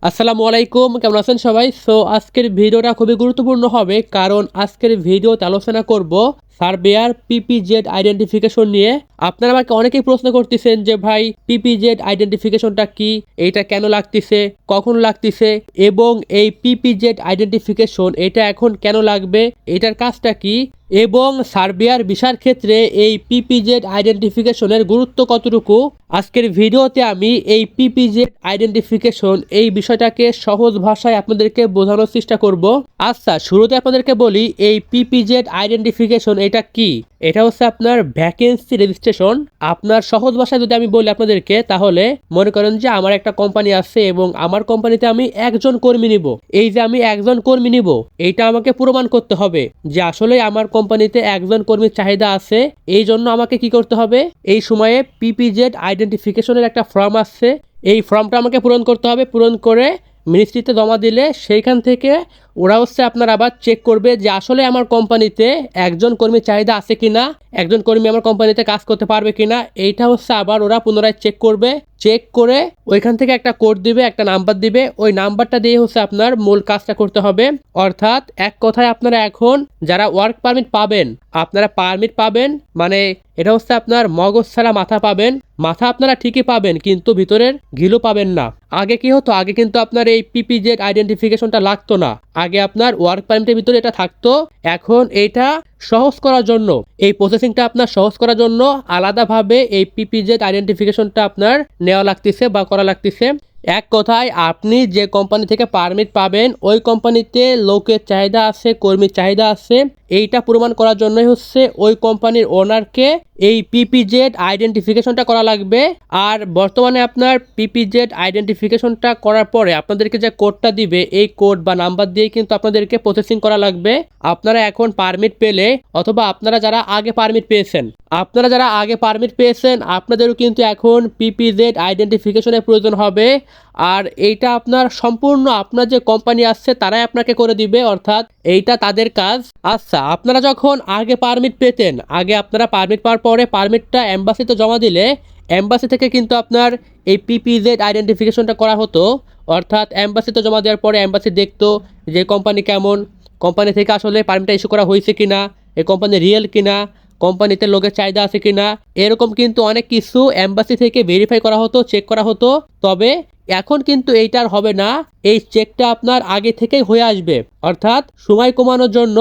আসসালামু আলাইকুম, কেমন আছেন সবাই? আজকের ভিডিওটা খুবই গুরুত্বপূর্ণ হবে, কারণ আজকের ভিডিওতে আলোচনা করব সার্বিয়ার পিপিজেড আইডেন্টিফিকেশন নিয়ে। আপনারা আমাকে অনেকেই প্রশ্ন করতেছেন যে ভাই, পিপিজেড আইডেন্টিফিকেশনটা কি, এটা কেন লাগতেছে, কখন লাগতেছে, এবং এই পিপিজেড আইডেন্টিফিকেশন এটা এখন কেন লাগবে, এটার কাজটা কি, এবং সার্বিয়ার ভিসার ক্ষেত্রে এই পিপিজেড আইডেন্টিফিকেশনের গুরুত্ব কতটুকু। আজকের ভিডিওতে আমি এই পিপিজেড আইডেন্টিফিকেশন এই বিষয়টাকে সহজ ভাষায় আপনাদেরকে বোঝানোর চেষ্টা করব। আচ্ছা, শুরুতে আপনাদেরকে বলি এই পিপিজেড আইডেন্টিফিকেশন এটা কি। এটা হচ্ছে আপনার ভ্যাকেন্সি রেজিস্ট্রেশন। আপনার সহজ ভাষায় যদি আমি বলি আপনাদেরকে, তাহলে মনে করেন যে আমার একটা কোম্পানি আছে এবং আমার কোম্পানিতে আমি একজন কর্মী নিব। এই যে আমি একজন কর্মী নিব, এইটা আমাকে প্রমাণ করতে হবে যে আসলে আমার কোম্পানিতে একজন কর্মীর চাহিদা আছে। এই জন্য আমাকে কি করতে হবে, এই সময়ে পিপিজেড আইডেন্টিফিকেশনের একটা ফর্ম আসছে, এই ফর্মটা আমাকে পূরণ করতে হবে। পূরণ করে মিনিস্ট্রিতে জমা দিলে সেইখান থেকে ওরা হচ্ছে আপনার আবার চেক করবে যে আসলে আমার কোম্পানিতে একজন কর্মীর চাহিদা আছে কিনা, একজন কর্মী আমার কোম্পানিতে কাজ করতে পারবে কিনা। এইটা হচ্ছে আবার ওরা পুনরায় চেক করবে। চেক করে ওইখান থেকে একটা কোড দিবে, একটা নাম্বার দিবে। ওই নাম্বারটা দিয়ে হচ্ছে আপনার মূল কাজটা করতে হবে। অর্থাৎ এক কথায় আপনারা এখন যারা ওয়ার্ক পারমিট পাবেন, আপনারা পারমিট পাবেন মানে এটা হচ্ছে আপনার মগজ ছাড়া মাথা পাবেন। মাথা আপনারা ঠিকই পাবেন, কিন্তু ভিতরের ঘিলু পাবেন না। আগে কি হতো, আগে কিন্তু আপনার এই পিপিজেড আইডেন্টিফিকেশনটা লাগতো না। আগে আপনার ওয়ার্ক পারমিটের ভিতরে এটা থাকতো। এখন এইটা সহজ করার জন্য, এই প্রসেসিংটা আপনার সহজ করার জন্য আলাদাভাবে এই পিপিজেড আইডেন্টিফিকেশনটা আপনার নেওয়া লাগতেছে বা করা লাগতেছে। এক কথায় আপনি যে কোম্পানি থেকে পারমিট পাবেন, ওই কোম্পানিতে লোকের চাহিদা আছে, কর্মীর চাহিদা আছে। এইটা প্রমাণ করার জন্যই হচ্ছে ওই কোম্পানির ওনারকে এই পিপিজেড আইডেন্টিফিকেশনটা করা লাগবে। আর বর্তমানে আপনার পিপিজেড আইডেন্টিফিকেশনটা করার পরে আপনাদেরকে যে কোডটা দিবে, এই কোড বা নাম্বার দিয়ে কিন্তু আপনাদেরকে প্রসেসিং করা লাগবে। আপনারা এখন পারমিট পেলে, অথবা আপনারা যারা আগে পারমিট পেয়েছেন, আপনাদেরও কিন্তু এখন পিপিজেড আইডেন্টিফিকেশনের প্রয়োজন হবে। আর এইটা আপনার সম্পূর্ণ আপনার যে কোম্পানি আসছে তারাই আপনাকে করে দিবে, অর্থাৎ এইটা তাদের কাজ। আচ্ছা, আপনারা যখন আগে পারমিট পেতেন, আগে আপনারা পারমিট পাওয়ার পরে পারমিটটা এম্বাসিতে জমা দিলে এম্বাসি থেকে কিন্তু আপনার এই পিপিজেড আইডেন্টিফিকেশনটা করা হতো। অর্থাৎ এম্বাসিতে জমা দেওয়ার পরে এম্বাসি দেখতো যে কোম্পানি কেমন, কোম্পানি থেকে আসলে পারমিটটা ইস্যু করা হয়েছে কিনা, এই কোম্পানি রিয়েল কিনা, কোম্পানিতে লোকের চাহিদা আছে কিনা, এরকম কিন্তু অনেক কিছু এম্বাসি থেকে ভেরিফাই করা হতো, চেক করা হতো। তবে এখন কিন্তু এইটার হবে না, এই চেকটা আপনার আগে থেকেই হয়ে আসবে। অর্থাৎ সময় কমানোর জন্য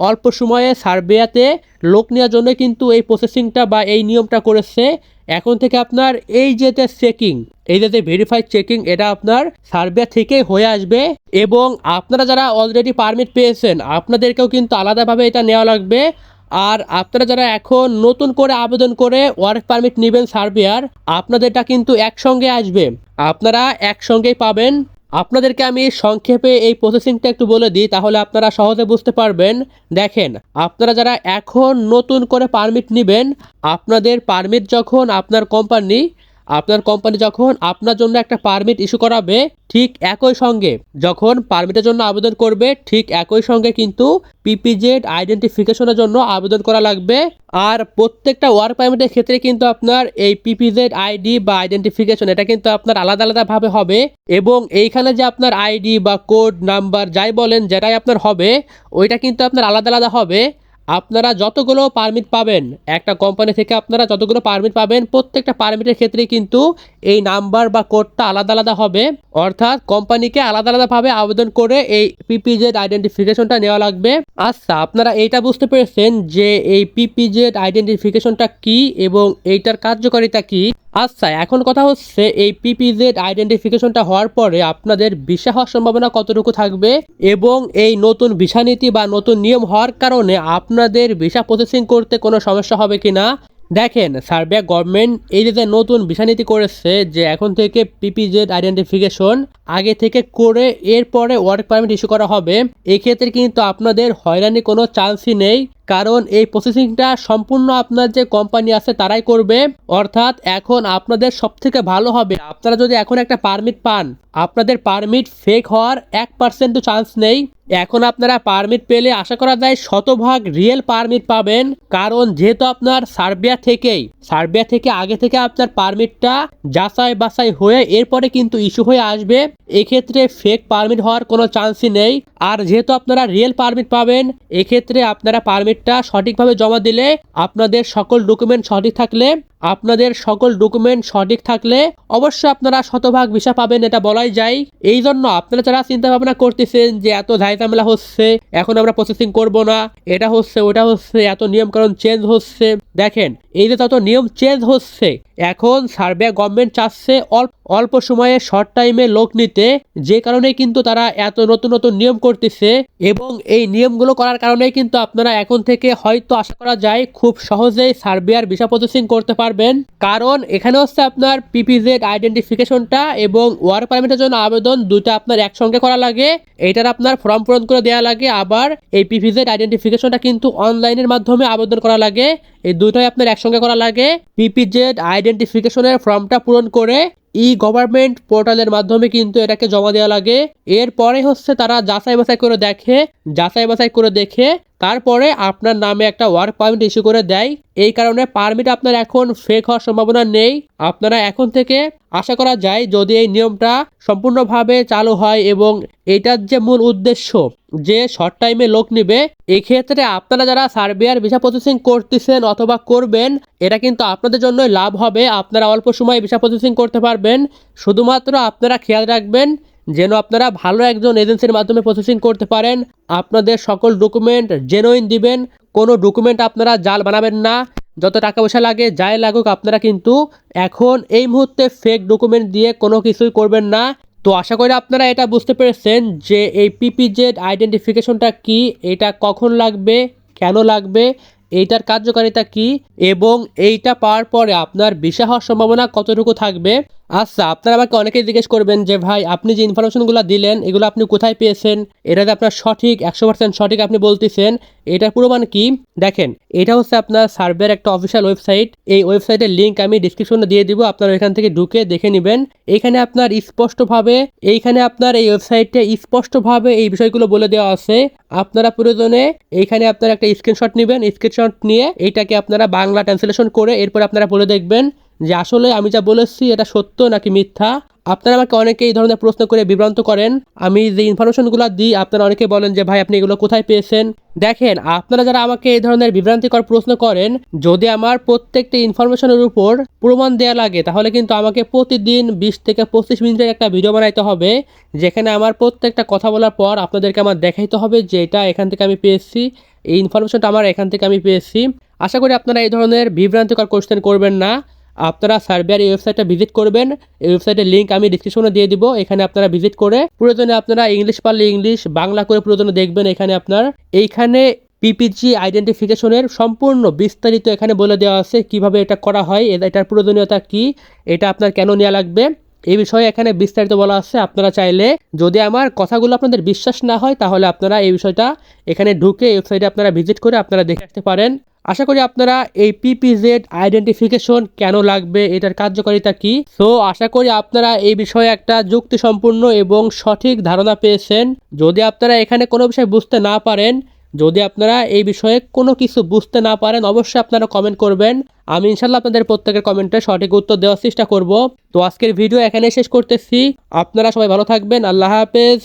অল্প সময়ে সার্বিয়াতে লোক নেওয়ার জন্য কিন্তু এই প্রসেসিংটা বা এই নিয়মটা করেছে। এখন থেকে আপনার এই যে চেকিং, এই যে ভেরিফাইড চেকিং, এটা আপনার সার্বিয়া থেকেই হয়ে আসবে। এবং আপনারা যারা অলরেডি পারমিট পেয়েছেন, আপনাদেরকেও কিন্তু আলাদাভাবে এটা নেওয়া লাগবে। আর আপনারা যারা এখন নতুন করে আবেদন করে ওয়ার্ক পারমিট নেবেন সার্বিয়ার, আপনাদেরটা কিন্তু একসঙ্গে আসবে, আপনারা একসঙ্গেই পাবেন। আপনাদেরকে আমি সংক্ষেপে এই প্রসেসিংটা একটু বলে দিই, তাহলে আপনারা সহজে বুঝতে পারবেন। দেখেন, আপনারা যারা এখন নতুন করে পারমিট নেবেন, আপনাদের পারমিট যখন আপনার কোম্পানি যখন আপনার জন্য একটা পারমিট ইস্যু করাবে, ঠিক একই সঙ্গে যখন পারমিটের জন্য আবেদন করবে, ঠিক একই সঙ্গে কিন্তু পিপিজেড আইডেন্টিফিকেশনের জন্য আবেদন করা লাগবে। আর প্রত্যেকটা ওয়ার্ক পারমিটের ক্ষেত্রে কিন্তু আপনার এই পিপিজেড আইডি বা আইডেন্টিফিকেশন এটা কিন্তু আপনার আলাদা আলাদাভাবে হবে। এবং এইখানে যে আপনার আইডি বা কোড নাম্বার যাই বলেন, যেটাই আপনার হবে, ওইটা কিন্তু আপনার আলাদা আলাদা হবে। আপনারা যতগুলো পারমিট পাবেন, একটা কোম্পানি থেকে আপনারা যতগুলো পারমিট পাবেন, প্রত্যেকটা পারমিটের ক্ষেত্রে কিন্তু এই নাম্বার বা কোডটা আলাদা আলাদা হবে। অর্থাৎ কোম্পানিকে আলাদা আলাদাভাবে আবেদন করে এই পিপিজেড আইডেন্টিফিকেশনটা নেওয়া লাগবে। আচ্ছা, আপনারা এইটা বুঝতে পেরেছেন যে এই পিপিজেড আইডেন্টিফিকেশনটা কি এবং এইটার কার্যকারিতা কি। আচ্ছা, এখন কথা হচ্ছে এই পিপিজেড আইডেন্টিফিকেশনটা হওয়ার পরে আপনাদের ভিসা হওয়ার সম্ভাবনা কতটুকু থাকবে, এবং এই নতুন ভিসা নীতি বা নতুন নিয়ম হওয়ার কারণে আপনাদের ভিসা প্রসেসিং করতে কোনো সমস্যা হবে কিনা। দেখেন, সার্বিয়া গভর্নমেন্ট এই যে নতুন ভিসা নীতি করেছে যে এখন থেকে পিপিজেড আইডেন্টিফিকেশন আগে থেকে করে এরপরে ওয়ার্ক পারমিট ইস্যু করা হবে। এক্ষেত্রে কিন্তু আপনাদের হয়রানি কোনো চান্সই নেই, কারণ এই প্রসেসিংটা সম্পূর্ণ আপনার যে কোম্পানি আছে তারাই করবে। অর্থাৎ এখন আপনাদের সবথেকে ভালো হবে আপনারা যদি এখন একটা পারমিট পান, আপনাদের পারমিট ফেক হওয়ার 1% চান্স নেই। এখন আপনারা পারমিট পেলে আশা করা যায় শতভাগ রিয়েল পারমিট পাবেন। কারণ যেহেতু আপনার সার্বিয়া থেকে আগে থেকে আপনার পারমিটটা যাচাই বাছাই হয়ে এরপরে কিন্তু ইস্যু হয়ে আসবে, এক্ষেত্রে ফেক পারমিট হওয়ার কোনো চান্সই নেই। আর যেহেতু আপনারা রিয়েল পারমিট পাবেন, এক্ষেত্রে আপনারা পারমিটটা সঠিকভাবে জমা দিলে আপনাদের সকল ডকুমেন্ট সঠিক থাকলে অবশ্যই আপনারা শতভাগ ভিসা পাবেন, এটা বলাই যায়। এই জন্য আপনারা যারা চিন্তা ভাবনা করতেছেন যে এত ঝামেলা হচ্ছে, এখন আমরা প্রসেসিং করব না, এটা হচ্ছে ওটা হচ্ছে, এত নিয়মকানুন চেঞ্জ হচ্ছে, দেখেন এই যে তত নিয়ম চেঞ্জ হচ্ছে, এখন সার্বিয়া গভর্নমেন্ট চাচ্ছে অল্প সময়ে শর্ট টাইমে লোক নিতে, যে কারণে কিন্তু তারা এত নতুন নতুন নিয়ম করতেছে। এবং এই নিয়মগুলো করার কারণে কিন্তু আপনারা এখন থেকে হয়তো আশা করা যায় খুব সহজেই সার্বিয়ার ভিসা প্রসেসিং করতে পারবেন। কারণ এখানে হচ্ছে আপনার পিপিজেড আইডেন্টিফিকেশনটা এবং ওয়ার্ক পারমিটের জন্য আবেদন দুইটা আপনার একসঙ্গে করা লাগে, এটার আপনার ফর্ম পূরণ করে দেওয়া লাগে। আবার এই পিপিজেড আইডেন্টিফিকেশনটা কিন্তু অনলাইনের মাধ্যমে আবেদন করা লাগে, এই দুটোই আপনার একসঙ্গে করা লাগে। পিপিজেড আইডেন্টিফিকেশনের ফর্মটা পূরণ করে গভর্নমেন্ট পোর্টালের মাধ্যমে কিন্তু এটাকে জমা দেওয়া লাগে। এরপরে হচ্ছে তারা যাচাই বাছাই করে দেখে তারপরে আপনার নামে একটা ওয়ার্ক পারমিট ইস্যু করে দেয়। এই কারণে পারমিট আপনার এখন ফেক হওয়ার সম্ভাবনা নেই। আপনারা এখন থেকে আশা করা যায় যদি এই নিয়মটা সম্পূর্ণভাবে চালু হয় এবং এটার যে মূল উদ্দেশ্য যে শর্ট টাইমে লোক নিবে, এক্ষেত্রে আপনারা যারা সার্বিয়ার ভিসা প্রসেসিং করতেছেন অথবা করবেন, এটা কিন্তু আপনাদের জন্যই লাভ হবে। আপনারা অল্প সময়ে ভিসা প্রসেসিং করতে পারবেন। শুধুমাত্র আপনারা খেয়াল রাখবেন যেন আপনারা ভালো একজন এজেন্সির মাধ্যমে প্রসেসিং করতে পারেন। আপনাদের সকল ডকুমেন্ট জেনুইন দিবেন, কোনো ডকুমেন্ট আপনারা জাল বানাবেন না। যত টাকা পয়সা লাগে যাই লাগুক, আপনারা কিন্তু এখন এই মুহূর্তে ফেক ডকুমেন্ট দিয়ে কোনো কিছুই করবেন না। তো আশা করি আপনারা এটা বুঝতে পেরেছেন যে এই পিপিজেড আইডেন্টিফিকেশনটা কি, এটা কখন লাগবে, কেন লাগবে, এইটার কার্যকারিতা কি এবং এইটা পাওয়ার পরে আপনার ভিসা হওয়ার সম্ভাবনা কতটুকু থাকবে। আচ্ছা, আপনারা আমাকে অনেকেই জিজ্ঞেস করবেন যে ভাই আপনি যে ইনফরমেশনগুলো দিলেন এগুলো আপনি কোথায় পেয়েছেন, এটা যে আপনার সঠিক 100% সঠিক আপনি বলতেছেন, এটার প্রমাণ কি? দেখেন, এটা হচ্ছে আপনার সার্বিয়ার একটা অফিসিয়াল ওয়েবসাইট। এই ওয়েবসাইটের লিঙ্ক আমি ডিসক্রিপশনে দিয়ে দিব, আপনারা এখান থেকে ঢুকে দেখে নেবেন। এইখানে আপনার এই ওয়েবসাইটে স্পষ্টভাবে এই বিষয়গুলো বলে দেওয়া আছে। আপনারা প্রয়োজনে এইখানে আপনারা একটা স্ক্রিনশট নেবেন, স্ক্রিনশট নিয়ে এইটাকে আপনারা বাংলা ট্রান্সলেশন করে এরপর আপনারা বলে দেখবেন যে আসলে আমি যা বলেছি এটা সত্য নাকি মিথ্যা। আপনারা আমাকে অনেকে এই ধরনের প্রশ্ন করে বিভ্রান্ত করেন। আমি যে ইনফরমেশনগুলো দিই আপনারা অনেকে বলেন যে ভাই আপনি এগুলো কোথায় পেয়েছেন। দেখেন, আপনারা যারা আমাকে এই ধরনের বিভ্রান্তিকর প্রশ্ন করেন, যদি আমার প্রত্যেকটি ইনফরমেশনের উপর প্রমাণ দেওয়া লাগে তাহলে কিন্তু আমাকে প্রতিদিন 20 থেকে 25 মিনিটের একটা ভিডিও বানাইতে হবে, যেখানে আমার প্রত্যেকটা কথা বলার পর আপনাদেরকে আমার দেখাইতে হবে যে এটা এখান থেকে আমি পেয়েছি, এই ইনফরমেশনটা আমার এখান থেকে আমি পেয়েছি। আশা করি আপনারা এই ধরনের বিভ্রান্তিকর কোশ্চেন করবেন না। আপনারা সার্বিয়ার এই ওয়েবসাইটটা ভিজিট করবেন, এই ওয়েবসাইটের লিঙ্ক আমি ডিসক্রিপশনে দিয়ে দিব। এখানে আপনারা ভিজিট করে প্রয়োজনে আপনারা ইংলিশ পারলে ইংলিশ, বাংলা করে প্রয়োজনে দেখবেন। এইখানে পিপিজি আইডেন্টিফিকেশনের সম্পূর্ণ বিস্তারিত এখানে বলে দেওয়া আছে কিভাবে এটা করা হয়, এটার প্রয়োজনীয়তা কি, এটা আপনার কেন নেওয়া লাগবে, এই বিষয়ে এখানে বিস্তারিত বলা আছে। আপনারা চাইলে যদি আমার কথাগুলো আপনাদের বিশ্বাস না হয় তাহলে আপনারা এই বিষয়টা এখানে ঢুকে ওয়েবসাইটে আপনারা ভিজিট করে আপনারা দেখে আসতে পারেন। আশা করি আপনারা এই পিপিজেড আইডেন্টিফিকেশন কেন লাগবে, এটার কার্যকারিতা কি, সো আশা করি আপনারা এই বিষয়ে একটা যুক্তিসম্পূর্ণ এবং সঠিক ধারণা পেয়েছেন। যদি আপনারা এখানে কোনো বিষয় বুঝতে না পারেন, যদি আপনারা এই বিষয়ে কোনো কিছু বুঝতে না পারেন, অবশ্যই আপনারা কমেন্ট করবেন। আমি ইনশাল্লাহ আপনাদের প্রত্যেকের কমেন্টে সঠিক উত্তর দেওয়ার চেষ্টা করব। তো আজকের ভিডিও এখানে শেষ করতেছি। আপনারা সবাই ভালো থাকবেন। আল্লাহ হাফেজ।